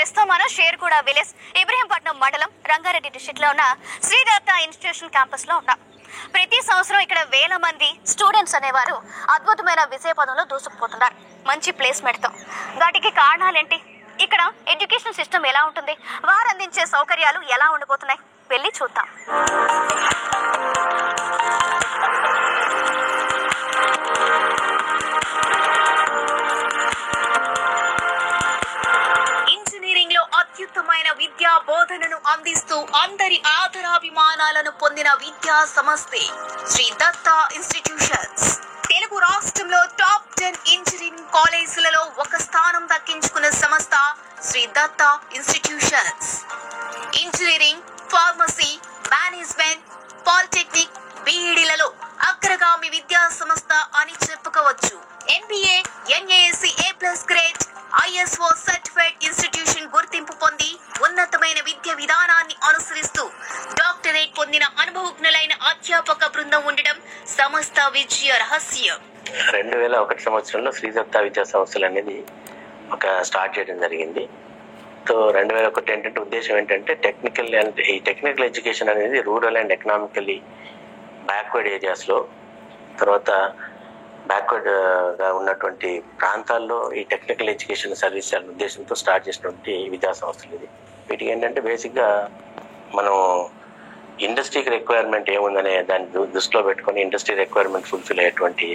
ప్రస్తుతం మనం షేర్గూడ విలేజ్ ఇబ్రహీంపట్నం మండలం రంగారెడ్డి డిస్ట్రిక్ట్ లో ఉన్న శ్రీదత్త ఇన్స్టిట్యూషన్ క్యాంపస్ లో ఉన్నాం. ప్రతి సంవత్సరం ఇక్కడ వేల మంది స్టూడెంట్స్ అనేవారు అద్భుతమైన విజయ పదంలో దూసుకుపోతున్నారు మంచి ప్లేస్మెంట్ తో. వాటికి కారణాలేంటి, ఇక్కడ ఎడ్యుకేషన్ సిస్టమ్ ఎలా ఉంటుంది, వారు అందించే సౌకర్యాలు ఎలా ఉండబోతున్నాయి, వెళ్ళి చూద్దాం. అత్యుత్తమైన విద్యా బోధనను అందిస్తూ అందరి ఆదరాభిమానాలను పొందిన విద్యా సంస్థే శ్రీ దత్త ఇన్స్టిట్యూషన్స్. తెలుగు రాష్ట్రంలో టాప్ 10 ఇంజనీరింగ్ కాలేజీలలో ఒక స్థానం దక్కించుకున్న సంస్థ Sri Datta institutions. Engineering, pharmacy, management, polytechnic, బీఈడీలలో అగ్రగామి విద్యా సంస్థ అని చెప్పుకోవచ్చు. MBA, NASC A+ grade, ISO certified institution గుర్తింపు పొంది ఉన్నతమైన విద్య విధానాన్ని అనుసరిస్తూ డాక్టరేట్ పొందిన అనుభవజ్ఞులైన అధ్యాపక బృందం ఉండడం సంస్థ విజయ రహస్యం. 2001 సంవత్సరంలో శ్రీదత్త విద్యా సంస్థలు అనేది ఒక స్టార్ట్ చేయడం జరిగింది. 2001 ఏంటంటే ఉద్దేశం ఏంటంటే టెక్నికల్ ఎడ్యుకేషన్ అనేది రూరల్ అండ్ ఎకనామికల్లీ బ్యాక్వర్డ్ ఏరియాస్లో, తర్వాత బ్యాక్వర్డ్గా ఉన్నటువంటి ప్రాంతాల్లో ఈ టెక్నికల్ ఎడ్యుకేషన్ సర్వీస్ చేయాలనే ఉద్దేశంతో స్టార్ట్ చేసినటువంటి విద్యా సంస్థలు ఇది. వీటికి ఏంటంటే బేసిక్గా మనం ఇండస్ట్రీకి రిక్వైర్మెంట్ ఏముందనే దాన్ని దృష్టిలో పెట్టుకొని ఇండస్ట్రీ రిక్వైర్మెంట్ ఫుల్ఫిల్ అయ్యేటువంటి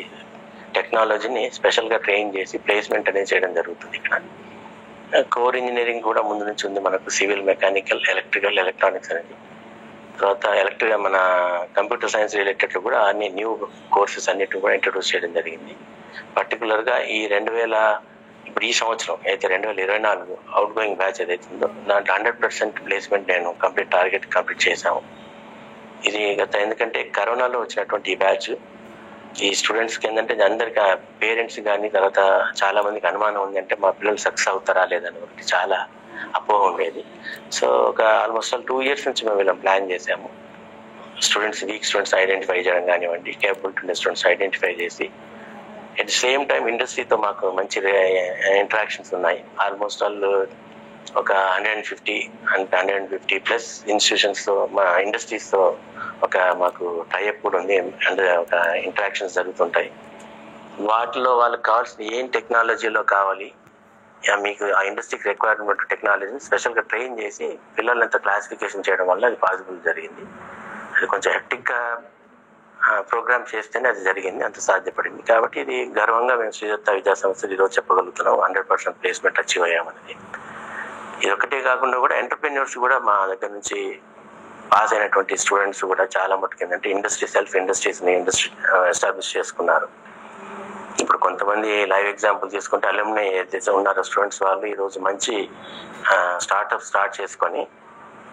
టెక్నాలజీని స్పెషల్గా ట్రైన్ చేసి ప్లేస్మెంట్ అనేది చేయడం జరుగుతుంది. ఇక్కడ కోర్ ఇంజనీరింగ్ కూడా ముందు నుంచి ఉంది మనకు, సివిల్, మెకానికల్, ఎలక్ట్రికల్, ఎలక్ట్రానిక్స్ అనేది. తర్వాత మన కంప్యూటర్ సైన్స్ రిలేటెడ్ కూడా అన్ని న్యూ కోర్సెస్ అన్నిటిని కూడా ఇంట్రడ్యూస్ చేయడం జరిగింది. పర్టికులర్గా ఇప్పుడు ఈ సంవత్సరం అయితే 2024 అవుట్ గోయింగ్ బ్యాచ్ ఏదైతే ఉందో దాంట్లో 100% ప్లేస్మెంట్ నేను టార్గెట్ కంప్లీట్ చేశాము. ఇది ఎందుకంటే కరోనాలో వచ్చినటువంటి ఈ బ్యాచ్ ఈ స్టూడెంట్స్కి ఏంటంటే అందరికీ పేరెంట్స్ కానీ తర్వాత చాలా మందికి అనుమానం ఉంది, అంటే మా పిల్లలు సక్సెస్ అవుతారా లేదని ఒకటి చాలా అపోహ ఉండేది. సో ఆల్మోస్ట్ 2 years నుంచి మేము ఇలా ప్లాన్ చేసాము. వీక్ స్టూడెంట్స్ ఐడెంటిఫై చేయడం కానివ్వండి, కేపబుల్ ఉండే స్టూడెంట్స్ ఐడెంటిఫై చేసి అట్ ది సేమ్ టైం ఇండస్ట్రీతో మాకు మంచి ఇంటరాక్షన్స్ ఉన్నాయి. ఆల్మోస్ట్ ఒక 150+ ఇన్స్టిట్యూషన్స్తో మా ఇండస్ట్రీస్తో మాకు టైఅప్ కూడా ఉంది అండ్ ఒక ఇంటరాక్షన్స్ జరుగుతుంటాయి. వాటిలో వాళ్ళకి కావాల్సిన ఏం టెక్నాలజీలో కావాలి, మీకు ఆ ఇండస్ట్రీకి రిక్వైర్మెంట్ టెక్నాలజీని స్పెషల్గా ట్రైన్ చేసి పిల్లలంతా క్లాసిఫికేషన్ చేయడం వల్ల అది పాసిబుల్ జరిగింది. అది కొంచెం హెక్టిక్గా ప్రోగ్రామ్ చేస్తేనే అది జరిగింది, అంత సాధ్యపడింది. కాబట్టి ఇది గర్వంగా మేము శ్రీదత్త విద్యా సంస్థలు ఈరోజు చెప్పగలుగుతున్నాం 100% ప్లేస్మెంట్ అచీవ్ అయ్యామనేది. ఇది ఒకటే కాకుండా కూడా ఎంటర్ప్రెన్యూర్స్ కూడా మా దగ్గర నుంచి పాస్ అయినటువంటి స్టూడెంట్స్ కూడా చాలా మటుకు ఏంటంటే సెల్ఫ్ ఇండస్ట్రీస్ని ఎస్టాబ్లిష్ చేసుకున్నారు. ఇప్పుడు కొంతమంది లైవ్ ఎగ్జాంపుల్ తీసుకుంటే అలుమ్ని ఏదైతే ఉన్నారో స్టూడెంట్స్ వాళ్ళు ఈరోజు మంచి స్టార్ట్అప్ స్టార్ట్ చేసుకొని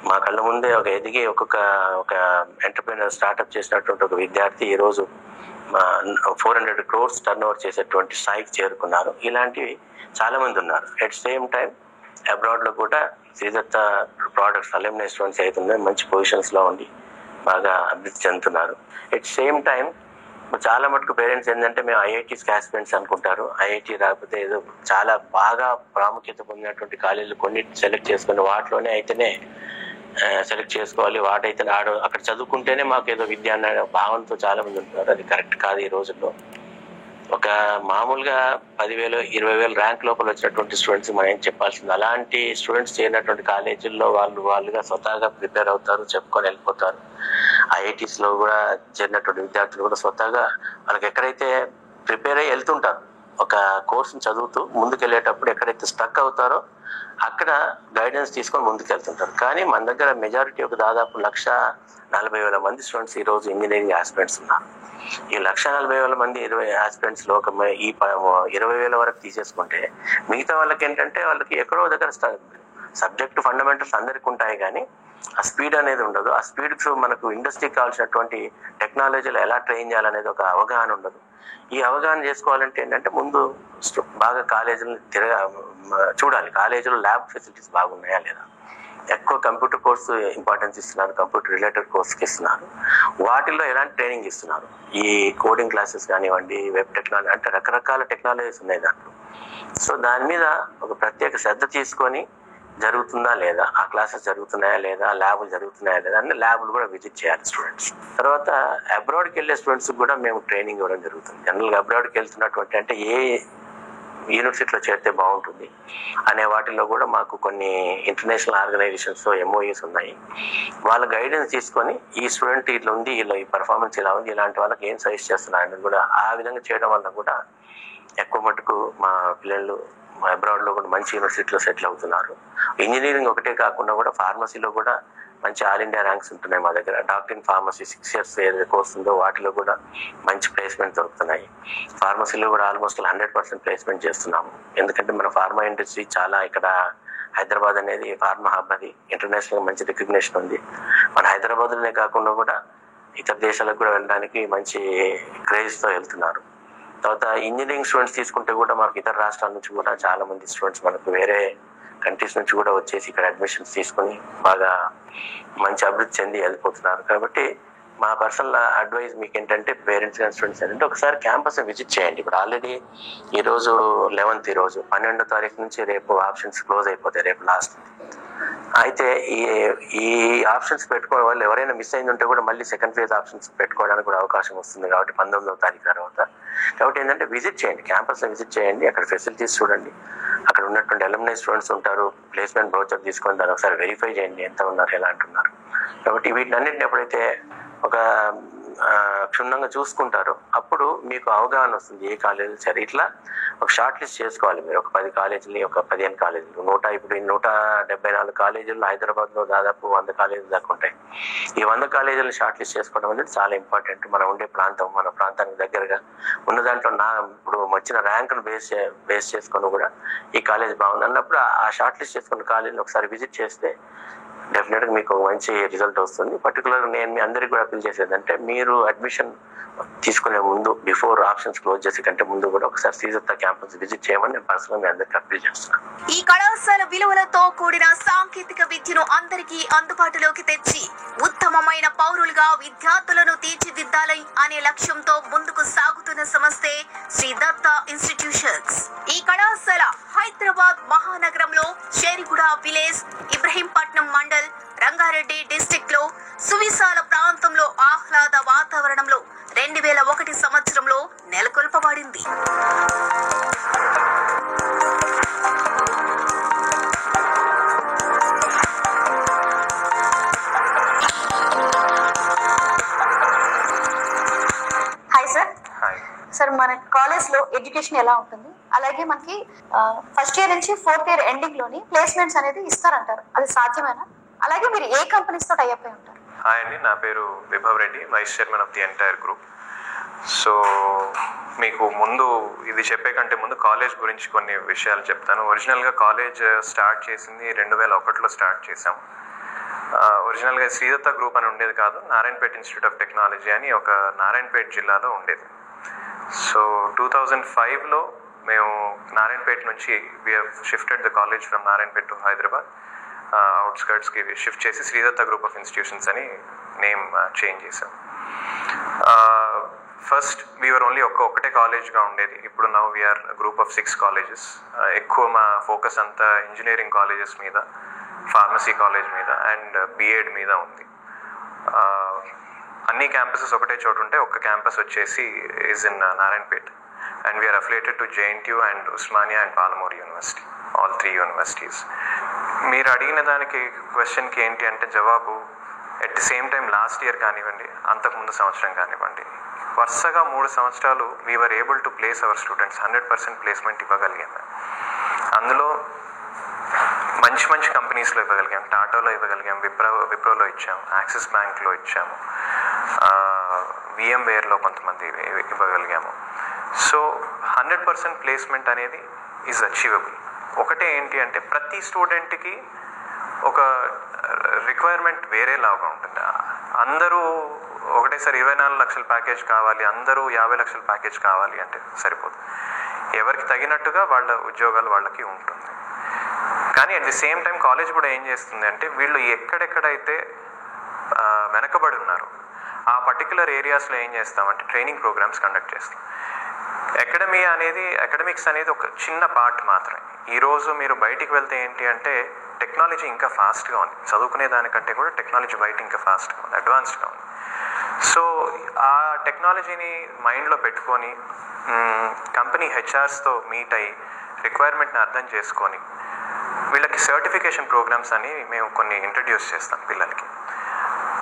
మా కళ్ళ ముందే ఎదిగి ఒక ఎంటర్ప్రెన్యూర్ స్టార్ట్అప్ చేసినటువంటి ఒక విద్యార్థి ఈరోజు 400 crores టర్న్-ఓవర్ చేసేటువంటి స్థాయికి చేరుకున్నారు. ఇలాంటివి చాలా మంది ఉన్నారు. ఎట్ సేమ్ టైం అబ్రాడ్లో కూడా శ్రీదత్త ప్రోడక్ట్స్ అలుమ్ని స్టూడెంట్స్ అయితే మంచి పొజిషన్స్లో ఉండి బాగా అభివృద్ధి చెందుతున్నారు. ఎట్ సేమ్ టైం చాలా మటుకు పేరెంట్స్ ఏంటంటే మేము IITs ఆస్పిరెంట్స్ అనుకుంటారు. IIT రాకపోతే ఏదో చాలా బాగా ప్రాముఖ్యత పొందినటువంటి కాలేజీలు కొన్ని సెలెక్ట్ చేసుకుని వాటిలోనే అయితేనే సెలెక్ట్ చేసుకోవాలి, వాటైతే అక్కడ చదువుకుంటేనే మాకు ఏదో విద్య అనే భావనతో చాలా మంది ఉంటున్నారు. అది కరెక్ట్ కాదు. ఈ రోజుల్లో ఒక మామూలుగా 10,000 20,000 ర్యాంక్ లోపల వచ్చినటువంటి స్టూడెంట్స్ మనం ఏం చెప్పాల్సింది. అలాంటి స్టూడెంట్స్ చేరినటువంటి కాలేజీల్లో వాళ్ళుగా స్వతహాగా ప్రిపేర్ అవుతారు, చెప్పుకొని వెళ్ళిపోతారు. IITs లో కూడా చేరినటువంటి విద్యార్థులు కూడా స్వతహాగా వాళ్ళకి ఎక్కడైతే ప్రిపేర్ అయ్యి వెళ్తుంటారు, ఒక కోర్సుని చదువుతూ ముందుకెళ్ళేటప్పుడు ఎక్కడైతే స్టక్ అవుతారో అక్కడ గైడెన్స్ తీసుకొని ముందుకు వెళ్తుంటారు. కానీ మన దగ్గర మెజారిటీ దాదాపు 140,000 మంది స్టూడెంట్స్ ఈరోజు ఇంజనీరింగ్ ఆస్పిరెంట్స్ ఉన్నారు. ఈ 140,000 మంది 20 ఆస్పిరెంట్స్లో ఈ 20,000 వరకు తీసేసుకుంటే మిగతా వాళ్ళకి ఏంటంటే వాళ్ళకి ఎక్కడో దగ్గర సబ్జెక్ట్ ఫండమెంటల్స్ అందరికీ ఉంటాయి, కానీ ఆ స్పీడ్ అనేది ఉండదు. ఆ స్పీడ్స్ మనకు ఇండస్ట్రీకి కావాల్సినటువంటి టెక్నాలజీలో ఎలా ట్రైన్ చేయాలనేది ఒక అవగాహన ఉండదు. ఈ అవగాహన చేసుకోవాలంటే ఏంటంటే ముందు బాగా కాలేజీలు చూడాలి, కాలేజీలో ల్యాబ్ ఫెసిలిటీస్ బాగున్నాయా లేదా. ఎక్కువ కంప్యూటర్ కోర్సు ఇంపార్టెన్స్ ఇస్తున్నారు, కంప్యూటర్ రిలేటెడ్ కోర్స్కి ఇస్తున్నారు. వాటిల్లో ఎలాంటి ట్రైనింగ్ ఇస్తున్నారు, ఈ కోడింగ్ క్లాసెస్ కానివ్వండి, వెబ్ టెక్నాలజీ అంటే రకరకాల టెక్నాలజీస్ ఉన్నాయి దాంట్లో. సో దాని మీద ఒక ప్రత్యేక శ్రద్ధ తీసుకొని జరుగుతుందా లేదా, ఆ క్లాసెస్ జరుగుతున్నాయా లేదా, ల్యాబులు జరుగుతున్నాయా లేదా అన్ని ల్యాబులు కూడా విజిట్ చేయాలి స్టూడెంట్స్. తర్వాత అబ్రాడ్కి వెళ్ళే స్టూడెంట్స్ కూడా మేము ట్రైనింగ్ ఇవ్వడం జరుగుతుంది. జనరల్గా అబ్రాడ్కి వెళ్తున్నటువంటి అంటే ఏ యూనివర్సిటీలో చేరితే బాగుంటుంది అనే వాటిల్లో కూడా మాకు కొన్ని ఇంటర్నేషనల్ ఆర్గనైజేషన్స్తో MOUs ఉన్నాయి. వాళ్ళ గైడెన్స్ తీసుకొని ఈ స్టూడెంట్ ఇట్లా ఉంది, ఇలా ఈ పర్ఫార్మెన్స్ ఇలా ఉంది, ఇలాంటి వాళ్ళకి ఏం సజెస్ట్ చేస్తున్నారు అనేది కూడా ఆ విధంగా చేయడం వల్ల కూడా ఎక్కువ మటుకు మా పిల్లలు అబ్రాడ్లో కూడా మంచి యూనివర్సిటీలో సెటిల్ అవుతున్నారు. ఇంజనీరింగ్ ఒకటే కాకుండా కూడా ఫార్మసీలో కూడా మంచి ఆల్ ఇండియా ర్యాంక్స్ ఉంటున్నాయి మా దగ్గర. డాక్టర్ ఇన్ ఫార్మసీ 6 years ఏదైతే కోర్స్ ఉందో వాటిలో కూడా మంచి ప్లేస్మెంట్ దొరుకుతున్నాయి. ఫార్మసీలో కూడా ఆల్మోస్ట్ 100% ప్లేస్మెంట్ చేస్తున్నాము. ఎందుకంటే మన ఫార్మా ఇండస్ట్రీ చాలా ఇక్కడ హైదరాబాద్ అనేది ఫార్మా హబ్, అది ఇంటర్నేషనల్ మంచి రికగ్నేషన్ ఉంది. మన హైదరాబాద్లోనే కాకుండా కూడా ఇతర దేశాలకు కూడా వెళ్ళడానికి మంచి క్రేజ్తో వెళ్తున్నారు. తర్వాత ఇంజనీరింగ్ స్టూడెంట్స్ తీసుకుంటే కూడా మాకు ఇతర రాష్ట్రాల నుంచి కూడా చాలా మంది స్టూడెంట్స్ మనకు వేరే కంట్రీస్ నుంచి కూడా వచ్చేసి ఇక్కడ అడ్మిషన్స్ తీసుకొని బాగా మంచి అభివృద్ధి చెంది వెళ్ళిపోతున్నారు. కాబట్టి మా పర్సనల్ అడ్వైజ్ మీకు ఏంటంటే పేరెంట్స్ అండ్ స్టూడెంట్స్ ఏంటంటే ఒకసారి క్యాంపస్ విజిట్ చేయండి. ఇప్పుడు ఆల్రెడీ ఈరోజు 11th, ఈరోజు 12వ తారీఖు నుంచి రేపు ఆప్షన్స్ క్లోజ్ అయిపోతాయి, రేపు లాస్ట్. అయితే ఈ ఆప్షన్స్ పెట్టుకోవడం వల్ల ఎవరైనా మిస్ అయింది ఉంటే కూడా మళ్ళీ సెకండ్ ఫేజ్ ఆప్షన్స్ పెట్టుకోవడానికి కూడా అవకాశం వస్తుంది. కాబట్టి 19వ తారీఖు తర్వాత కాబట్టి ఏంటంటే విజిట్ చేయండి, క్యాంపస్ విజిట్ చేయండి, అక్కడ ఫెసిలిటీస్ చూడండి, అక్కడ ఉన్నటువంటి అలుమ్నై స్టూడెంట్స్ ఉంటారు, ప్లేస్మెంట్ బ్రౌచర్ తీసుకొని దాన్ని ఒకసారి వెరిఫై చేయండి ఎంత ఉన్నారు, ఎలా అంటున్నారు. కాబట్టి వీటినన్నింటిని ఎప్పుడైతే ఒక క్షుణ్ణంగా చూసుకుంటారో అప్పుడు మీకు అవగాహన వస్తుంది ఏ కాలేజీలు సరే. ఇట్లా ఒక షార్ట్ లిస్ట్ చేసుకోవాలి మీరు. ఒక 10 కాలేజీలు, ఒక 15 కాలేజీలు, ఇప్పుడు 174 కాలేజీలు హైదరాబాద్లో దాదాపు 100 కాలేజీలు దాకా ఉంటాయి. ఈ 100 కాలేజీలను షార్ట్ లిస్ట్ చేసుకోవడం అనేది చాలా ఇంపార్టెంట్. మనం ఉండే ప్రాంతం, మన ప్రాంతానికి దగ్గరగా ఉన్న దాంట్లో ఇప్పుడు వచ్చిన ర్యాంకును బేస్ చేసుకొని కూడా ఈ కాలేజ్ బాగుంది అన్నప్పుడు ఆ షార్ట్ లిస్ట్ చేసుకున్న కాలేజీని ఒకసారి విజిట్ చేస్తే డెఫినెట్గా మీకు మంచి రిజల్ట్ వస్తుంది. పర్టికులర్గా నేను మీ అందరికీ కూడా అప్పీల్ చేసేది అంటే మీరు అడ్మిషన్ తీసుకునే ముందు, బిఫోర్ ఆప్షన్స్ క్లోజ్ చేసే కంటే ముందు కూడా ఒకసారి శ్రీదత్త క్యాంపస్ విజిట్ చేయమని నేను పర్సనల్గా మీ అందరికీ అప్పీల్ చేస్తున్నాను. ఈ కళాశాల విలువలతో కూడిన సాంకేతిక విద్యను అందరికీ అందుబాటులోకి తెచ్చి ఉత్తమమైన పౌరులుగా విద్యార్థులను తీర్చిదిద్దాలి అనే లక్ష్యంతో ముందుకు సాగుతున్న సంస్థే శ్రీదత్త ఇన్స్టిట్యూషన్స్. ఈ కళాశాల హైదరాబాద్ మహానగరంలో Sheriguda village, Ibrahimpatnam mandal, Rangareddy district లో సువిశాల ప్రాంతంలో ఆహ్లాద వాతావరణంలో 2001 సంవత్సరంలో నెలకొల్పబడింది. Hi sir. సార్, మన కాలేజ్ లో ఎడ్యుకేషన్ ఎలా ఉంటుంది? అలాగే మనకి ఫస్ట్ ఇయర్ నుంచి 4th year ఎండింగ్ లోని ప్లేస్మెంట్స్ అనేది ఇస్తారంటారు, అది సాధ్యమేనా? అలాగే మీరు ఏ కంపెనీస్ తో టై అప్ అయి ఉంటారు? హాయ్ అండి, నా పేరు Vibhav Reddy, vice chairman of the entire group. So మీకు ముందు ఇది చెప్పే కంటే ముందు కాలేజ్ గురించి కొన్ని విషయాలు చెప్తాను. ఒరిజినల్గా కాలేజ్ స్టార్ట్ చేసింది 2001లో స్టార్ట్ చేసాం. ఒరిజినల్గా శ్రీదత్త గ్రూప్ అని ఉండేది కాదు, నారాయణపేట్ ఇన్స్టిట్యూట్ ఆఫ్ టెక్నాలజీ అని ఒక నారాయణపేట్ జిల్లాలో ఉండేది. సో 2005లో మేము నారాయణపేట్ నుంచి we have shifted the college from Narayanpet to Hyderabad. అవుట్స్కర్ట్స్కి షిఫ్ట్ చేసి శ్రీదత్త గ్రూప్ ఆఫ్ ఇన్స్టిట్యూషన్స్ అని నేమ్ చేంజ్ చేసాం. ఫస్ట్ వీఆర్ ఓన్లీ ఒకటే కాలేజ్గా ఉండేది. ఇప్పుడు now we are group of 6 colleges. ఎక్కువ మా ఫోకస్ అంతా ఇంజనీరింగ్ కాలేజెస్ మీద, ఫార్మసీ కాలేజ్ మీద అండ్ బిఎడ్ మీద ఉంది. అన్ని క్యాంపసెస్ ఒకటే చోటు ఉంటే ఒక క్యాంపస్ వచ్చేసి is in Narayanpet and we are affiliated to JNTU and Osmania and Palamur university, all 3 universities. మీరు అడిగిన దానికి క్వశ్చన్కి ఏంటి అంటే జవాబు at the same time last year కానివ్వండి, అంతకుముందు సంవత్సరం కానివ్వండి, వరుసగా 3 సంవత్సరాలు we are able to place our students. 100% placement ఇవ్వగలిగాము. అందులో మంచి మంచి కంపెనీస్లో ఇవ్వగలిగాం. టాటాలో ఇవ్వగలిగాం, విప్రోలో ఇచ్చాము, యాక్సిస్ బ్యాంక్లో ఇచ్చాము, VMwareలో కొంతమంది ఇవ్వగలిగాము. సో 100% ప్లేస్మెంట్ అనేది ఈజ్ అచీవబుల్. ఒకటే ఏంటి అంటే ప్రతి స్టూడెంట్కి ఒక రిక్వైర్మెంట్ వేరేలాగా ఉంటుంది. అందరూ ఒకటేసారి 24 లక్షల ప్యాకేజ్ కావాలి, అందరూ 50 లక్షల ప్యాకేజ్ కావాలి అంటే సరిపోదు. ఎవరికి తగినట్టుగా వాళ్ళ ఉద్యోగాలు వాళ్ళకి ఉంటుంది. కానీ at the same time college కూడా ఏం చేస్తుంది అంటే వీళ్ళు ఎక్కడెక్కడైతే వెనకబడి ఉన్నారు ఆ పర్టికులర్ ఏరియాస్లో ఏం చేస్తామంటే ట్రైనింగ్ ప్రోగ్రామ్స్ కండక్ట్ చేస్తాం. అకాడమిక్స్ అనేది ఒక చిన్న పార్ట్ మాత్రమే. ఈరోజు మీరు బయటికి వెళ్తే ఏంటి అంటే టెక్నాలజీ ఇంకా ఫాస్ట్గా ఉంది, చదువుకునే దానికంటే కూడా టెక్నాలజీ బయట ఇంకా ఫాస్ట్గా ఉంది, అడ్వాన్స్డ్గా ఉంది. సో ఆ టెక్నాలజీని మైండ్లో పెట్టుకొని కంపెనీ హెచ్ఆర్స్తో మీట్ అయ్యి రిక్వైర్మెంట్ని అర్థం చేసుకొని వీళ్ళకి సర్టిఫికేషన్ ప్రోగ్రామ్స్ అని మేము కొన్ని ఇంట్రడ్యూస్ చేస్తాం పిల్లలకి.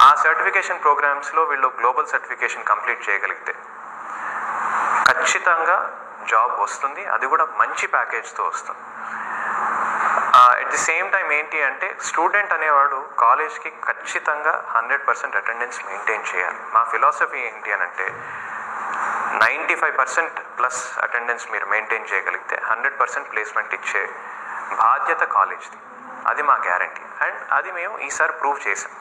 ఆ సర్టిఫికేషన్ ప్రోగ్రామ్స్లో వీళ్ళు గ్లోబల్ సర్టిఫికేషన్ కంప్లీట్ చేయగలిగితే ఖచ్చితంగా జాబ్ వస్తుంది, అది కూడా మంచి ప్యాకేజ్తో వస్తుంది. అట్ ది సేమ్ టైం ఏంటి అంటే స్టూడెంట్ అనేవాడు కాలేజ్కి ఖచ్చితంగా 100% అటెండెన్స్ మెయింటైన్ చేయాలి. మా ఫిలాసఫీ ఏంటి అని అంటే 95% ప్లస్ అటెండెన్స్ మీరు మెయింటైన్ చేయగలిగితే 100% ప్లేస్మెంట్ ఇచ్చే బాధ్యత కాలేజ్ది, అది మా గ్యారంటీ. అండ్ అది మేము ఈసారి ప్రూవ్ చేసాం.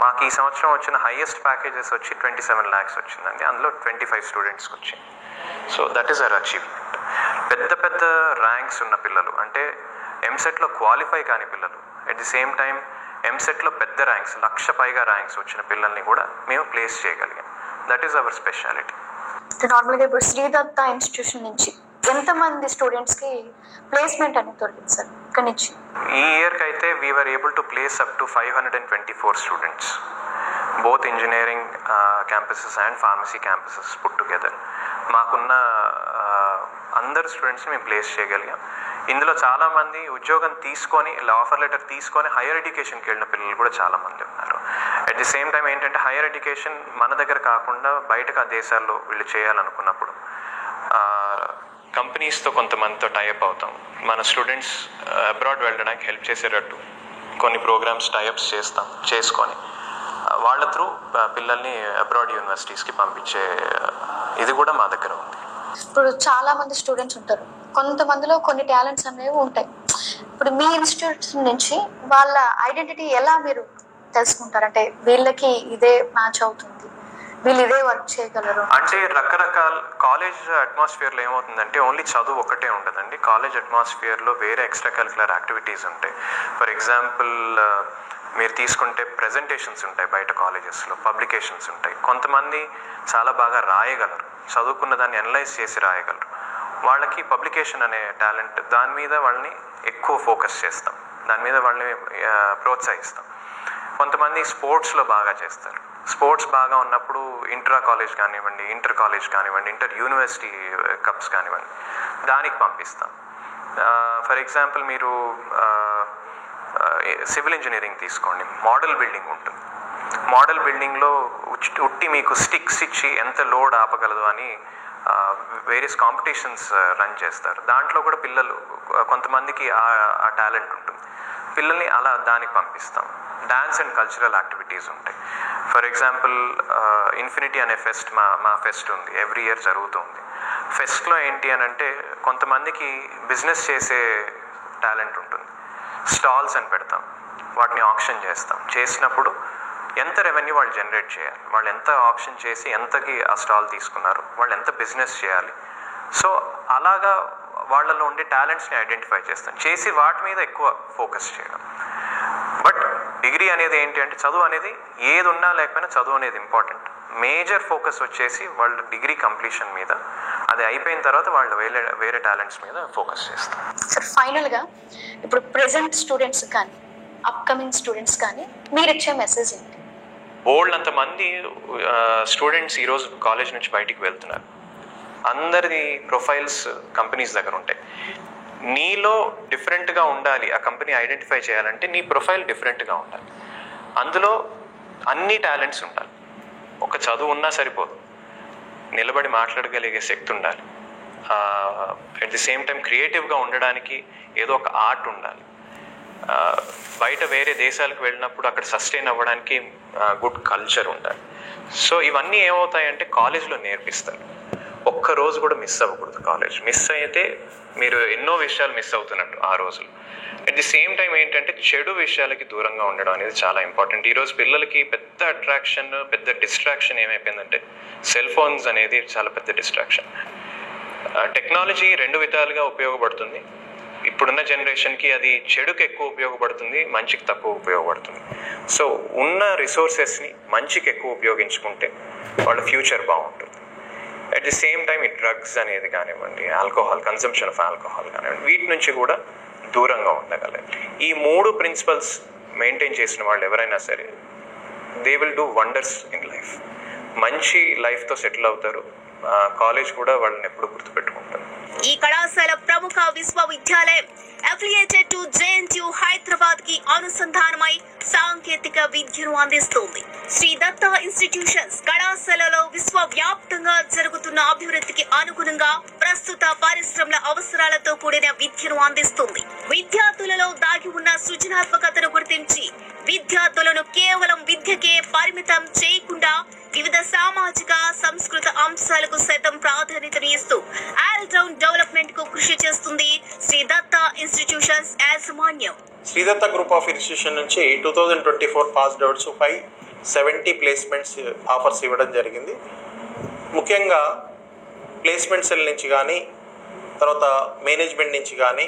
మాకు ఈ సంవత్సరం వచ్చిన హైయెస్ట్ ప్యాకేజెస్ వచ్చి 27 lakhs వచ్చిందండి, అందులో 25 స్టూడెంట్స్కి వచ్చింది. So that is hour achievement. పెద్ద పెద్ద ర్యాంక్స్ ఉన్న పిల్లలు అంటే ఎంసెట్లో క్వాలిఫై కాని పిల్లలు, ఎట్ ది సేమ్ టైం ఎంసెట్లో పెద్ద ర్యాంక్స్ 1,00,000 పైగా ర్యాంక్స్ వచ్చిన పిల్లల్ని కూడా మేము ప్లేస్ చేయగలిగాం. That is our speciality. నార్మల్గా ఇప్పుడు శ్రీదత్త ఇన్స్టిట్యూషన్ నుంచి ఎంతమంది స్టూడెంట్స్కి ప్లేస్మెంట్ అనేది దొరికింది సార్ ఇక్కడ నుంచి? ఈ ఇయర్కి అయితే we are able to place up to 524 students, both engineering campuses and pharmacy campuses put together. మాకున్న అందరు స్టూడెంట్స్ని మేము ప్లేస్ చేయగలిగాం. ఇందులో చాలామంది ఉద్యోగం తీసుకొని ఆఫర్ లెటర్ తీసుకొని హైయర్ ఎడ్యుకేషన్కి వెళ్ళిన పిల్లలు కూడా చాలామంది ఉన్నారు. అట్ ది సేమ్ టైం ఏంటంటే హైయర్ ఎడ్యుకేషన్ మన దగ్గర కాకుండా బయటకు ఆ దేశాల్లో వీళ్ళు చేయాలనుకున్నప్పుడు కంపెనీస్తో కొంతమందితో టైఅప్ అవుతాం. మన స్టూడెంట్స్ అబ్రాడ్ వెళ్ళడానికి హెల్ప్ చేసేటట్టు కొన్ని ప్రోగ్రామ్స్ టైఅప్స్ చేసుకొని వాళ్ళ త్రూ పిల్లల్ని అబ్రాడ్ యూనివర్సిటీస్కి పంపించే ఇది కూడా మా దగ్గర ఉంది. ఇప్పుడు చాలా మంది స్టూడెంట్స్ ఉంటారు, కొంతమందిలో కొన్ని టాలెంట్స్ అనేవి ఉంటాయి. ఇప్పుడు మీ ఇన్స్టిట్యూట్ నుంచి వాళ్ళ ఐడెంటిటీ ఎలా మీరు తెలుసుకుంటారు? అంటే వీళ్ళకి ఇదే మ్యాచ్ అవుతుంది, వీళ్ళు ఇదే వర్క్ చేయగలరు అంటే రకరకాల కాలేజ్ అట్మాస్ఫియర్లో ఏమవుతుందంటే ఓన్లీ చదువు ఒకటే ఉండదండి. కాలేజ్ అట్మాస్ఫియర్లో వేరే ఎక్స్ట్రా కరిక్యులర్ యాక్టివిటీస్ ఉంటాయి. ఫర్ ఎగ్జాంపుల్ మీరు తీసుకుంటే ప్రెజెంటేషన్స్ ఉంటాయి బయట కాలేజెస్లో, పబ్లికేషన్స్ ఉంటాయి. కొంతమంది చాలా బాగా రాయగలరు, చదువుకున్న దాన్ని అనలైజ్ చేసి రాయగలరు. వాళ్ళకి పబ్లికేషన్ అనే టాలెంట్, దాని మీద వాళ్ళని ఎక్కువ ఫోకస్ చేస్తాం, దాని మీద వాళ్ళని ప్రోత్సహిస్తాం. కొంతమంది స్పోర్ట్స్లో బాగా చేస్తారు, స్పోర్ట్స్ బాగా ఉన్నప్పుడు ఇంట్రా కాలేజ్ కానివ్వండి, ఇంటర్ కాలేజ్ కానివ్వండి, ఇంటర్ యూనివర్సిటీ కప్స్ కానివ్వండి, దానికి పంపిస్తాం. ఫర్ ఎగ్జాంపుల్ మీరు సివిల్ ఇంజనీరింగ్ తీసుకోండి, మోడల్ బిల్డింగ్ ఉంటుంది. మోడల్ బిల్డింగ్లో ఉట్టి మీకు స్టిక్స్ ఇచ్చి ఎంత లోడ్ ఆపగలదు అని వేరియస్ కాంపిటీషన్స్ రన్ చేస్తారు. దాంట్లో కూడా పిల్లలు కొంతమందికి ఆ టాలెంట్ ఉంటుంది, పిల్లల్ని అలా దానికి పంపిస్తాం. డాన్స్ అండ్ కల్చరల్ యాక్టివిటీస్ ఉంటాయి. ఫర్ ఎగ్జాంపుల్ ఇన్ఫినిటీ అనే ఫెస్ట్ మా ఫెస్ట్ ఉంది, ఎవ్రీ ఇయర్ జరుగుతుంది. ఫెస్ట్లో ఏంటి అని అంటే కొంతమందికి బిజినెస్ చేసే టాలెంట్ ఉంటుంది. స్టాల్స్ అని పెడతాం, వాటిని ఆక్షన్ చేస్తాం. చేసినప్పుడు ఎంత రెవెన్యూ వాళ్ళు జనరేట్ చేయాలి, వాళ్ళు ఎంత ఆప్షన్ చేసి ఎంతకి ఆ స్టాల్ తీసుకున్నారు, వాళ్ళు ఎంత బిజినెస్ చేయాలి. సో అలాగా వాళ్ళలో ఉండే టాలెంట్స్ని ఐడెంటిఫై చేసి వాటి మీద ఎక్కువ ఫోకస్ చేయడం. బట్ డిగ్రీ అనేది ఏంటి అంటే చదువు అనేది ఏది ఉన్నా లేకపోయినా చదువు అనేది ఇంపార్టెంట్. మేజర్ ఫోకస్ వచ్చేసి వాళ్ళ డిగ్రీ కంప్లీషన్ మీద, అది అయిపోయిన తర్వాత వాళ్ళు వేరే టాలెంట్స్ మీద ఫోకస్ చేస్తారు. సార్ ఫైనల్గా ఇప్పుడు ప్రెజెంట్ స్టూడెంట్స్ కానీ అప్కమింగ్ స్టూడెంట్స్ కానీ మీరు ఇచ్చే మెసేజ్ ఏంటి? అంతమంది స్టూడెంట్స్ ఈరోజు కాలేజ్ నుంచి బయటికి వెళ్తున్నారు. అందరిది ప్రొఫైల్స్ కంపెనీస్ దగ్గర ఉంటాయి. నీలో డిఫరెంట్గా ఉండాలి, ఆ కంపెనీ ఐడెంటిఫై చేయాలంటే నీ ప్రొఫైల్ డిఫరెంట్గా ఉండాలి. అందులో అన్ని టాలెంట్స్ ఉండాలి. ఒక చదువు ఉన్నా సరిపోదు, నిలబడి మాట్లాడగలిగే శక్తి ఉండాలి. అట్ ది సేమ్ టైం క్రియేటివ్గా ఉండడానికి ఏదో ఒక ఆర్ట్ ఉండాలి. బయట వేరే దేశాలకు వెళ్ళినప్పుడు అక్కడ సస్టైన్ అవ్వడానికి గుడ్ కల్చర్ ఉండాలి. సో ఇవన్నీ ఏమవుతాయంటే కాలేజ్లో నేర్పిస్తారు. ఒక్కరోజు కూడా మిస్ అవ్వకూడదు. కాలేజ్ మిస్ అయితే మీరు ఎన్నో విషయాలు మిస్ అవుతున్నట్టు ఆ రోజులు. అట్ ది సేమ్ టైం ఏంటంటే చెడు విషయాలకి దూరంగా ఉండడం అనేది చాలా ఇంపార్టెంట్. ఈరోజు పిల్లలకి పెద్ద అట్రాక్షన్, పెద్ద డిస్ట్రాక్షన్ ఏమైపోయిందంటే సెల్ ఫోన్స్ అనేది చాలా పెద్ద డిస్ట్రాక్షన్. టెక్నాలజీ రెండు విధాలుగా ఉపయోగపడుతుంది. ఇప్పుడున్న జనరేషన్కి అది చెడుకు ఎక్కువ ఉపయోగపడుతుంది, మంచికి తక్కువ ఉపయోగపడుతుంది. సో ఉన్న రిసోర్సెస్ని మంచికి ఎక్కువ ఉపయోగించుకుంటే వాళ్ళ ఫ్యూచర్ బాగుంటుంది. అట్ ది సేమ్ టైం ఈ డ్రగ్స్ అనేది కానివ్వండి, కన్సంప్షన్ ఆఫ్ ఆల్కహాల్ కానివ్వండి, వీటి నుంచి కూడా దూరంగా ఉండగలరు. ఈ 3 ప్రిన్సిపల్స్ మెయింటైన్ చేసిన వాళ్ళు ఎవరైనా సరే they will do wonders in life. మంచి లైఫ్తో సెటిల్ అవుతారు. కాలేజ్ కూడా వాళ్ళని ఎప్పుడు గుర్తుపెట్టుకుంటారు. ఈ కళాశాల ప్రముఖ విశ్వవిద్యాలయం అఫిలియేటెడ్ టు జేఎన్టీయూ హైదరాబాద్ కి అనుసంధానమై సాంకేతిక విద్యను అందిస్తుంది. శ్రీ దత్తా ఇన్స్టిట్యూషన్స్ కళాశాలలో విశ్వవ్యాప్తంగా జరుగుతున్న అభివృద్ధికి అనుగుణంగా ప్రస్తుత పరిశ్రమల అవసరాలతో కూడిన విద్యను అందిస్తుంది. విద్యార్థులలో దాగి ఉన్న సృజనాత్మకతను గుర్తించి విద్యార్థులను కేవలం విద్యకే పరిమితం చేయకుండా వివిధ సామాజిక సంస్కృత అంశాలకు సైతం ప్రాధాన్యతను ఇస్తూ ఆల్ రౌండ్ డెవలప్మెంట్ కు కృషి చేస్తుంది శ్రీ దత్తా ఇన్స్టిట్యూషన్స్ యాజమాన్యం. Shri Datta group of institution నుంచి 2024 పాస్డ్ అవుట్స్ 570 ప్లేస్మెంట్స్ ఆఫర్స్ ఇవ్వడం జరిగింది. ముఖ్యంగా ప్లేస్మెంట్ సెల్ నుంచి కానీ తర్వాత మేనేజ్మెంట్ నుంచి కానీ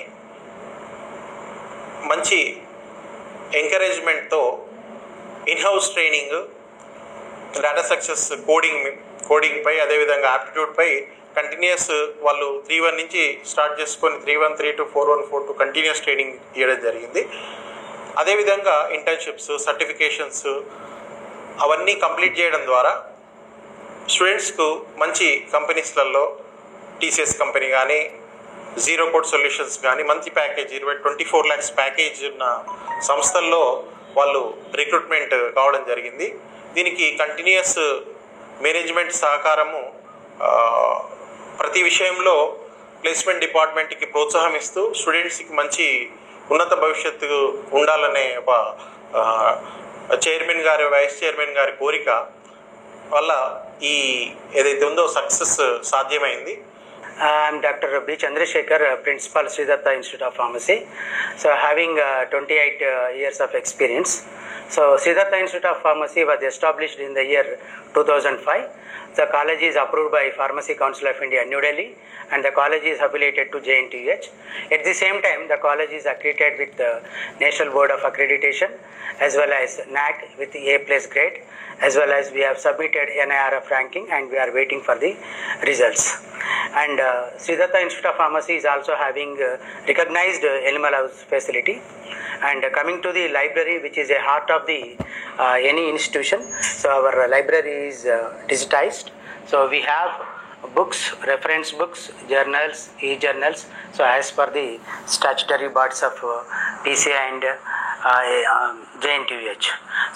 మంచి ఎంకరేజ్మెంట్తో in house training, data success coding పై అదేవిధంగా ఆప్టిట్యూడ్ పై కంటిన్యూస్ వాళ్ళు 3-1 నుంచి స్టార్ట్ చేసుకొని 3-1, 3-2, 4-1, 4-2 కంటిన్యూస్ ట్రైనింగ్ ఇవ్వడం జరిగింది. అదేవిధంగా ఇంటర్న్షిప్స్, సర్టిఫికేషన్స్ అవన్నీ కంప్లీట్ చేయడం ద్వారా స్టూడెంట్స్కు మంచి కంపెనీస్లలో టీసీఎస్ కంపెనీ కానీ, జీరో కోడ్ సొల్యూషన్స్ కానీ మంచి ప్యాకేజ్ 24 lakhs ప్యాకేజ్ ఉన్న సంస్థల్లో వాళ్ళు రిక్రూట్మెంట్ కావడం జరిగింది. దీనికి కంటిన్యూస్ మేనేజ్మెంట్ సహకారము ప్రతి విషయంలో ప్లేస్మెంట్ డిపార్ట్మెంట్కి ప్రోత్సాహం ఇస్తూ స్టూడెంట్స్కి మంచి ఉన్నత భవిష్యత్తు ఉండాలనే ఒక చైర్మన్ గారి, వైస్ చైర్మన్ గారి కోరిక వల్ల ఈ ఏదైతే ఉందో సక్సెస్ సాధ్యమైంది. I'm Dr. B. Chandrasekhar, Principal Sri Datta Institute of Pharmacy. So having 28 years of experience. So Sri Datta Institute of Pharmacy was established in the year 2005. The college is approved by Pharmacy Council of India, New Delhi, and the college is affiliated to JNTUH. At the same time, the college is accredited with the National Board of Accreditation as well as NAC with the A+ grade, as well as we have submitted NIRF ranking and we are waiting for the results. And Sri Datta Institute of Pharmacy is also having recognized animal house facility. And coming to the library, which is a heart of the any institution, so our library is digitized. So we have books, reference books, journals, e-journals. So as per the statutory boards of PCI and JNTUH.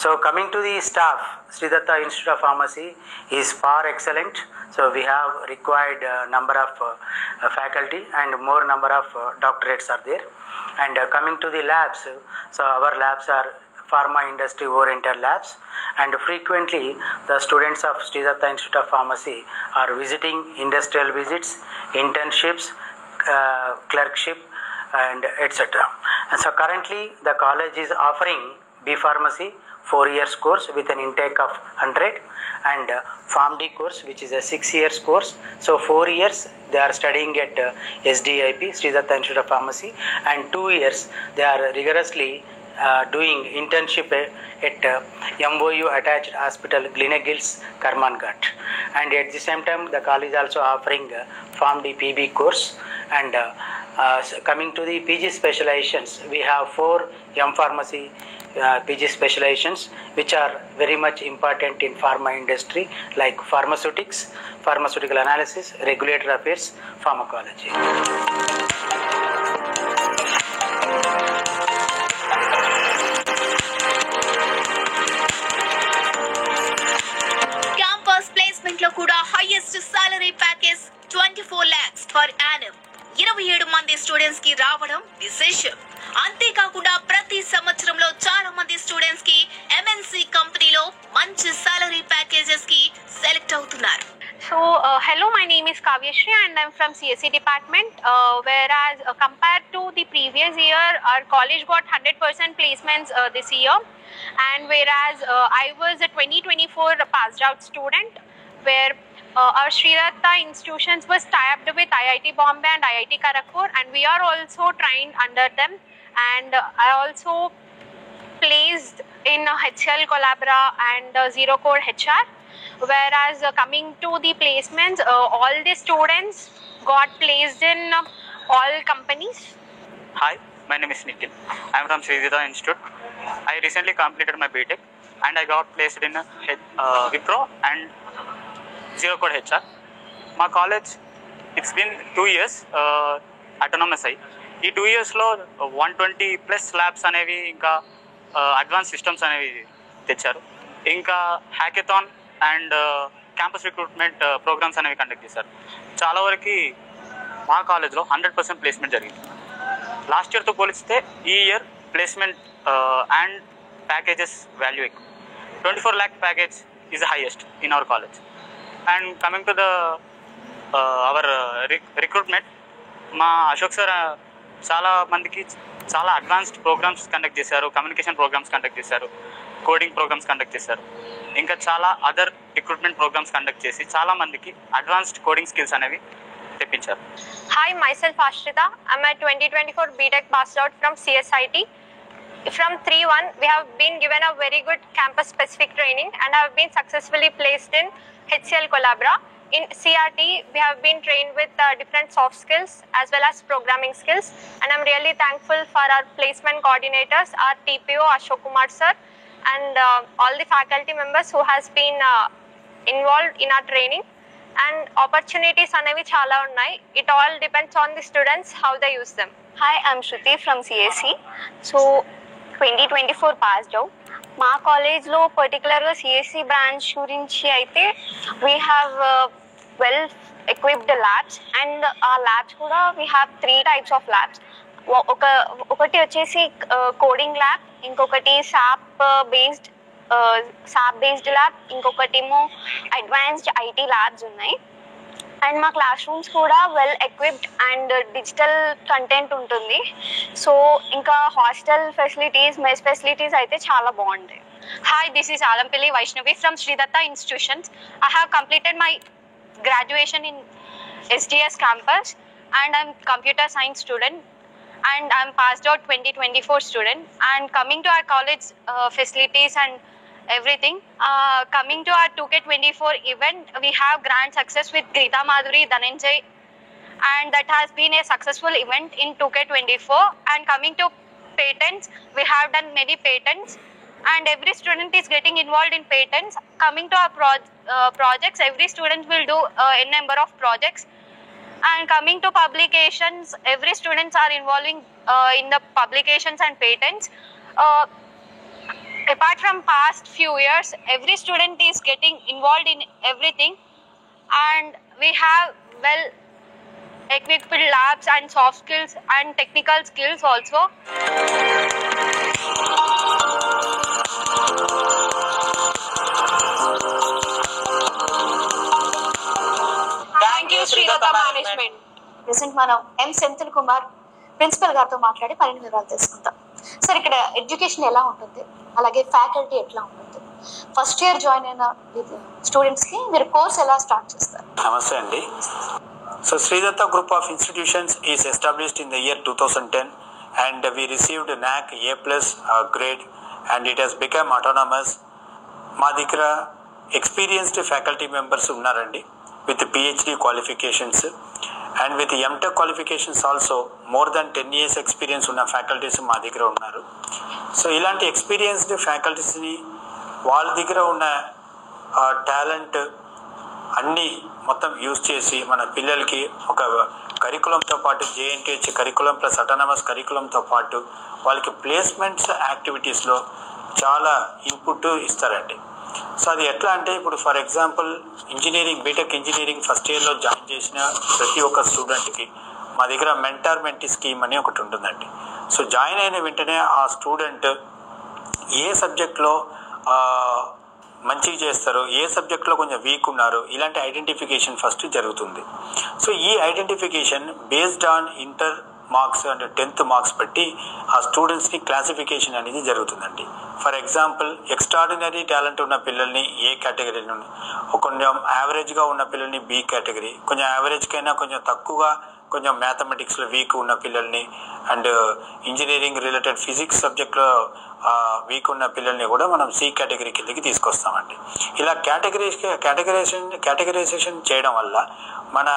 So coming to the staff, Sri Datta Institute of Pharmacy is far excellent. So we have required number of faculty and more number of doctorates are there. And coming to the labs, so our labs are pharma industry oriented labs, and frequently the students of Sri Datta Institute of Pharmacy are visiting industrial visits, internships, clerkship and etc. And so currently the college is offering B Pharmacy 4 years course with an intake of 100, and PharmD course which is a 6 years course. So 4 years they are studying at SDIP, Sri Datta Institute of Pharmacy, and 2 years they are rigorously doing internship at MOU attached hospital Gleneagles, Karmanghat. And at the same time the college also offering PharmD PB course. And coming to the PG specializations, we have 4 M Pharmacy PG specializations which are very much important in pharma industry, like pharmaceutics, pharmaceutical analysis, regulatory affairs, pharmacology. Campus placement లో కూడా highest salary package 24 lakhs per annum. 27 మంది students కి రావడం విశేషం. అంతేకాకుండా ప్రతి సంవత్సరంలో చాలా మంది స్టూడెంట్స్ కి ఎంఎన్సి కంపెనీలో మంచి సాలరీ ప్యాకేజెస్ కి సెలెక్ట్ అవుతున్నారు. So, hello, my name is Kavyashri and I'm from CSE department. Whereas compared to the previous year, our college got 100% placements this year. And whereas I was a 2024 passed out student, where our Sri Datta institutions was tied up with IIT Bombay and IIT Kharagpur, and we are also trained under them. And I also placed in HCL Collabora and Zero Code HR. Whereas coming to the placements, all the students got placed in all companies. Hi, My name is Nikhil. I am from Sri Datta Institute. I recently completed my BTech and I got placed in Wipro and Zero Code HR. My college, it's been 2 years autonomous అయ్యి ఈ 2 yearsలో 120+ labs అనేవి ఇంకా advance systems అనేవి తెచ్చారు. ఇంకా hackathon and campus recruitment programmes అనేవి conduct చేశారు. చాలా వరకు మా కాలేజ్లో 100% ప్లేస్మెంట్ జరిగింది. లాస్ట్ ఇయర్తో పోలిస్తే ఈ year placement and packages value ఎక్కువ. 24 lakh package is the highest in our college. And coming to the our recruitment, మా అశోక్ సార్ చాలా మందికి చాలా అడ్వాన్స్డ్ ప్రోగ్రామ్స్ కండక్ట్ చేశారు, కమ్యూనికేషన్ ప్రోగ్రామ్స్ కండక్ట్ చేశారు, కోడింగ్ ప్రోగ్రామ్స్ కండక్ట్ చేశారు, ఇంకా చాలా అదర్ రిక్రూట్మెంట్ ప్రోగ్రామ్స్ కండక్ట్ చేసి చాలా మందికి అడ్వాన్స్డ్ కోడింగ్ స్కిల్స్ అనేవి తెప్పించారు. Hi, myself Ashrita. I'm a 2024 BTech passed out from CSIT. From 3-1, we have been given a very good campus-specific training and have been successfully placed in HCL Collabra. In CRT, we have been trained with different soft skills as well as programming skills. And I'm really thankful for our placement coordinators, our TPO Ashok Kumar sir, and all the faculty members who has been involved in our training. And opportunities అనేవి చాలా ఉన్నాయి. It all depends on the students how they use them. Hi, I'm Shruti from CSC. So 2024 passed out. మా కాలేజ్లో పర్టికులర్గా CSC branch గురించి అయితే we have well equipped labs and ఆ labs కూడా we have 3 types of labs. ఒకటి వచ్చేసి coding lab, ఇంకొకటి SAP బేస్డ్ ల్యాబ్, ఇంకొకటి ఏమో అడ్వాన్స్డ్ ఐటీ ల్యాబ్స్ ఉన్నాయి. అండ్ మా క్లాస్ రూమ్స్ కూడా well equipped and digital content ఉంటుంది. సో ఇంకా హాస్టల్ ఫెసిలిటీస్, మెస్ ఫెసిలిటీస్ అయితే చాలా బాగుంటాయి. Hi, this is Alampilli Vaishnavi from Sri Datta Institutions. I have completed my graduation in SDS campus and I'm computer science student and I'm passed out 2024 student. And coming to our college facilities and everything, coming to our 2K24 event, we have grand success with Grita Madhuri, Dhananjay, and that has been a successful event in 2K24. And coming to patents, we have done many patents and every student is getting involved in patents. Coming to our projects, every student will do a number of projects. And coming to publications, every students are involving in the publications and patents. Apart from past few years, every student is getting involved in everything and we have well equipped labs and soft skills and technical skills also. Thank you, Sri Datta Management. Present మనం ఎం Senthil Kumar principal గారితో మాట్లాడి మరిన్ని వివరాలు తెలుసుకుందాం. Sir, ఇక్కడ education ఎలా ఉంటుంది, అలాగే ఫ్యాకల్టీ ఎట్లా ఉంటుంది, ఫస్ట్ ఇయర్ జాయిన్ అయిన స్టూడెంట్స్కి మీరు కోర్స్ ఎలా స్టార్ట్ చేస్తారు? నమస్తే అండి. So Sri Datta Group of Institutions is established in the year 2010 and we received NAAC A+ grade and it has become autonomous. మా దగ్గర ఎక్స్పీరియన్స్డ్ ఫ్యాకల్టీ మెంబర్స్ ఉన్నారండి with PhD qualifications and with MTech qualifications also. more than 10 years experience ఉన్న faculties మా దగ్గర ఉన్నారు. So ఇలాంటి experienced ఫ్యాకల్టీస్ని వాళ్ళ దగ్గర ఉన్న టాలెంట్ అన్నీ మొత్తం యూజ్ చేసి మన పిల్లలకి ఒక కరికులంతో పాటు JNTH కరికులం ప్లస్ అటానమస్ కరికులంతో పాటు వాళ్ళకి ప్లేస్మెంట్స్ యాక్టివిటీస్లో చాలా ఇన్పుట్ ఇస్తారండి. సో అది ఎట్లా అంటే, ఇప్పుడు for example engineering BTech engineering first ఇయర్లో జాయిన్ చేసిన ప్రతి ఒక్క స్టూడెంట్కి మా దగ్గర మెంటార్ మెంటీ స్కీమ్ అని ఒకటి ఉంటుందండి. సో జాయిన్ అయిన వెంటనే ఆ స్టూడెంట్ ఏ సబ్జెక్ట్లో మంచిగా చేస్తారు, ఏ సబ్జెక్ట్లో కొంచెం వీక్ ఉన్నారు, ఇలాంటి ఐడెంటిఫికేషన్ ఫస్ట్ జరుగుతుంది. సో ఈ identification based on inter marks అంటే 10th మార్క్స్ బట్టి ఆ స్టూడెంట్స్ని క్లాసిఫికేషన్ అనేది జరుగుతుందండి. ఫర్ ఎగ్జాంపుల్ ఎక్స్ట్రాడినరీ టాలెంట్ ఉన్న పిల్లల్ని ఏ కేటగిరీలో, కొంచెం యావరేజ్గా ఉన్న పిల్లల్ని B కేటగిరీ, కొంచెం యావరేజ్కైనా కొంచెం తక్కువగా కొంచెం మ్యాథమెటిక్స్లో వీక్ ఉన్న పిల్లల్ని అండ్ ఇంజనీరింగ్ రిలేటెడ్ ఫిజిక్స్ సబ్జెక్ట్లో వీక్ ఉన్న పిల్లల్ని కూడా మనం C కేటగిరీ కిందకి తీసుకొస్తామండి. ఇలా కేటగరైజేషన్ చేయడం వల్ల మన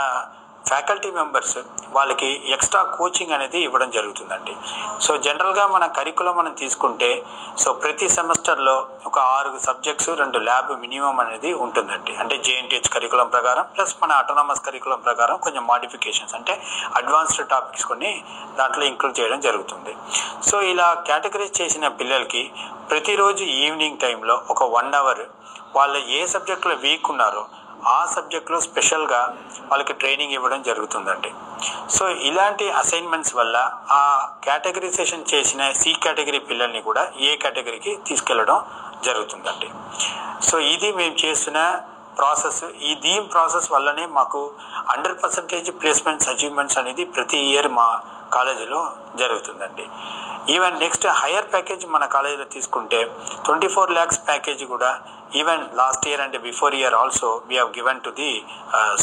ఫ్యాకల్టీ మెంబర్స్ వాళ్ళకి ఎక్స్ట్రా కోచింగ్ అనేది ఇవ్వడం జరుగుతుందండి. సో జనరల్గా మన కరికులం మనం తీసుకుంటే సో ప్రతి సెమిస్టర్లో ఒక 6 సబ్జెక్ట్స్ 2 ల్యాబ్ మినిమం అనేది ఉంటుందండి. అంటే JNTH కరికులం ప్రకారం ప్లస్ మన ఆటోనమస్ కరికులం ప్రకారం కొంచెం మాడిఫికేషన్స్ అంటే అడ్వాన్స్డ్ టాపిక్స్ కొన్ని దాంట్లో ఇంక్లూడ్ చేయడం జరుగుతుంది. సో ఇలా కేటగరైజ్ చేసిన పిల్లలకి ప్రతిరోజు ఈవినింగ్ టైంలో ఒక 1 అవర్ వాళ్ళు ఏ సబ్జెక్టులో వీక్ ఉన్నారో ఆ సబ్జెక్టులో స్పెషల్గా వాళ్ళకి ట్రైనింగ్ ఇవ్వడం జరుగుతుందండి. సో ఇలాంటి అసైన్మెంట్స్ వల్ల ఆ కేటగరైజేషన్ చేసిన C కేటగిరీ పిల్లల్ని కూడా A కేటగిరీకి తీసుకెళ్ళడం జరుగుతుందండి. సో ఇది మేము చేస్తున్న ప్రాసెస్. దీని ప్రాసెస్ వల్లనే మాకు 100% ప్లేస్మెంట్స్ అచీవ్మెంట్స్ అనేది ప్రతి ఇయర్ మా కాలేజీలో జరుగుతుందండి. ఈవెన్ నెక్స్ట్ హయ్యర్ ప్యాకేజ్ మన కాలేజీలో తీసుకుంటే 24 lakhs ప్యాకేజ్ కూడా even last year and before year also we have given to the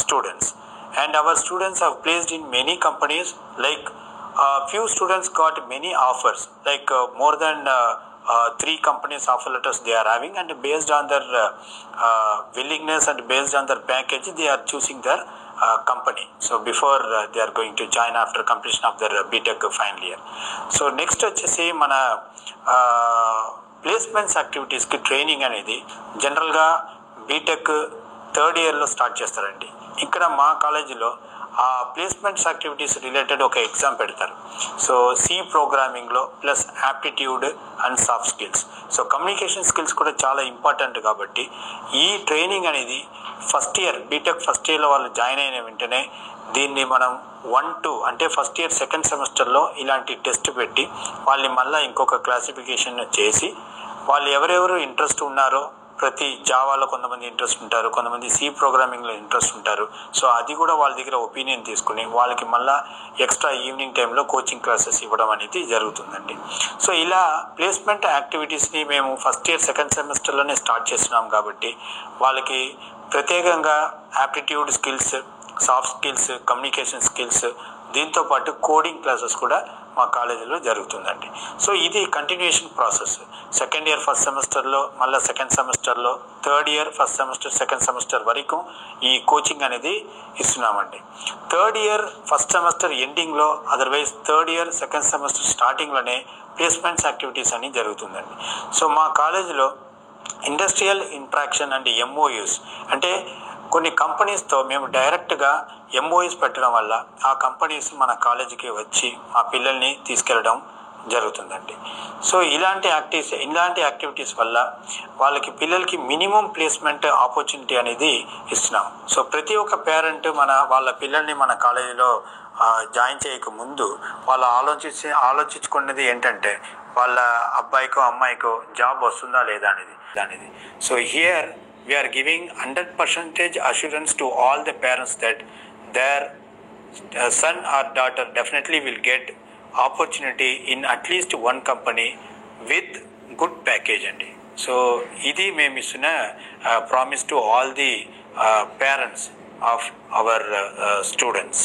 students. And our students have placed in many companies, like few students got many offers, like more than 3 companies offer letters they are having, and based on their willingness and based on their package they are choosing their company. So before they are going to join after completion of their BTech final year. So next వచ్చేసి మన placements యాక్టివిటీస్కి training అనేది జనరల్గా BTech 3rd ఇయర్లో start చేస్తారండి. ఇక్కడ మా కాలేజీలో ఆ ప్లేస్మెంట్స్ యాక్టివిటీస్ రిలేటెడ్ ఒక ఎగ్జామ్ పెడతారు. సో C ప్రోగ్రామింగ్లో plus aptitude and soft skills. So communication skills కూడా చాలా ఇంపార్టెంట్ కాబట్టి ఈ ట్రైనింగ్ అనేది ఫస్ట్ ఇయర్ బీటెక్ ఫస్ట్ ఇయర్లో వాళ్ళు జాయిన్ అయిన వెంటనే దీన్ని మనం 1-2 అంటే ఫస్ట్ ఇయర్ సెకండ్ సెమిస్టర్లో ఇలాంటి టెస్ట్ పెట్టి వాళ్ళని మళ్ళీ ఇంకొక క్లాసిఫికేషన్ చేసి వాళ్ళు ఎవరెవరు ఇంట్రెస్ట్ ఉన్నారో ప్రతి జావాలో కొంతమంది ఇంట్రెస్ట్ ఉంటారు, కొంతమంది C ప్రోగ్రామింగ్లో ఇంట్రెస్ట్ ఉంటారు. సో అది కూడా వాళ్ళ దగ్గర ఒపీనియన్ తీసుకుని వాళ్ళకి మళ్ళీ ఎక్స్ట్రా ఈవినింగ్ టైంలో కోచింగ్ క్లాసెస్ ఇవ్వడం అనేది జరుగుతుందండి. సో ఇలా ప్లేస్మెంట్ యాక్టివిటీస్ని మేము ఫస్ట్ ఇయర్ సెకండ్ సెమిస్టర్లోనే స్టార్ట్ చేస్తున్నాం కాబట్టి వాళ్ళకి ప్రత్యేకంగా aptitude skills, soft skills, communication skills, దీంతో పాటు కోడింగ్ క్లాసెస్ కూడా మా కాలేజీలో జరుగుతుందండి. సో ఇది continuation process. Second year first సెమిస్టర్లో మళ్ళీ సెకండ్ సెమిస్టర్లో 3rd year first semester second semester వరకు ఈ కోచింగ్ అనేది ఇస్తున్నామండి. 3rd ఇయర్ ఫస్ట్ సెమిస్టర్ ఎండింగ్లో otherwise 3rd year second semester స్టార్టింగ్లోనే ప్లేస్మెంట్స్ యాక్టివిటీస్ అని జరుగుతుందండి. సో మా కాలేజీలో ఇండస్ట్రియల్ ఇంట్రాక్షన్ అండ్ MOUs అంటే కొన్ని కంపెనీస్తో మేము డైరెక్ట్గా MOUs పెట్టడం వల్ల ఆ కంపెనీస్ మన కాలేజీకి వచ్చి ఆ పిల్లల్ని తీసుకెళ్ళడం జరుగుతుందండి. సో ఇలాంటి యాక్టివిటీస్ వల్ల వాళ్ళకి పిల్లలకి మినిమం ప్లేస్మెంట్ ఆపర్చునిటీ అనేది ఇస్తున్నాం. సో ప్రతి ఒక్క పేరెంట్ వాళ్ళ పిల్లల్ని మన కాలేజీలో జాయిన్ చేయక ముందు వాళ్ళు ఆలోచించుకున్నది ఏంటంటే వాళ్ళ అబ్బాయికో అమ్మాయికో జాబ్ వస్తుందా లేదా అనేది. So here we are giving 100% assurance to all the parents that their son or daughter definitely will get opportunity in at least one company with good package andi. So idi mem isuna promise to all the parents of our students.